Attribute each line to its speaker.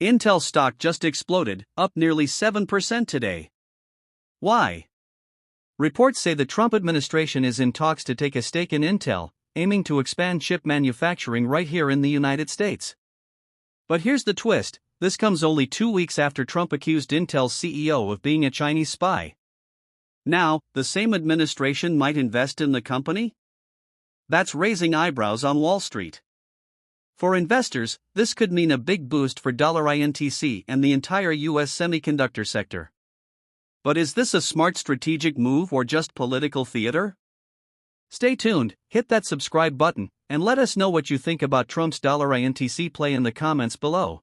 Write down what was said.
Speaker 1: Intel stock just exploded, up nearly 7% today. Why? Reports say the Trump administration is in talks to take a stake in Intel, aiming to expand chip manufacturing right here in the United States. But here's the twist: this comes only 2 weeks after Trump accused Intel's CEO of being a Chinese spy. Now, the same administration might invest in the company? That's raising eyebrows on Wall Street. For investors, this could mean a big boost for $INTC and the entire U.S. semiconductor sector. But is this a smart strategic move or just political theater? Stay tuned, hit that subscribe button, and let us know what you think about Trump's $INTC play in the comments below.